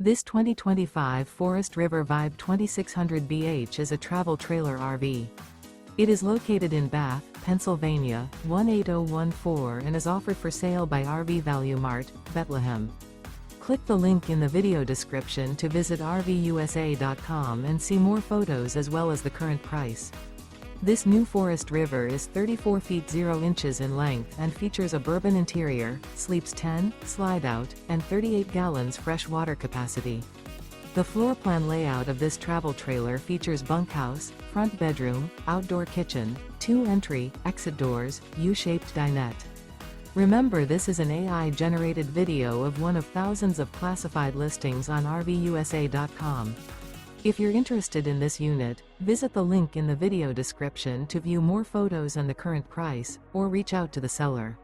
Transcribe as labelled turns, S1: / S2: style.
S1: This 2025 Forest River Vibe 2600BH is a travel trailer RV. It is located in Bath, Pennsylvania, 18014 and is offered for sale by RV Value Mart, Behtlehem. Click the link in the video description to visit RVUSA.com and see more photos as well as the current price. This new Forest River is 34 feet 0 inches in length and features a Bourbon interior, sleeps 10, slide-out, and 38 gallons fresh water capacity. The floor plan layout of this travel trailer features bunkhouse, front bedroom, outdoor kitchen, 2 entry, exit doors, U-shaped dinette. Remember, this is an AI-generated video of one of thousands of classified listings on RVUSA.com. If you're interested in this unit, visit the link in the video description to view more photos and the current price, or reach out to the seller.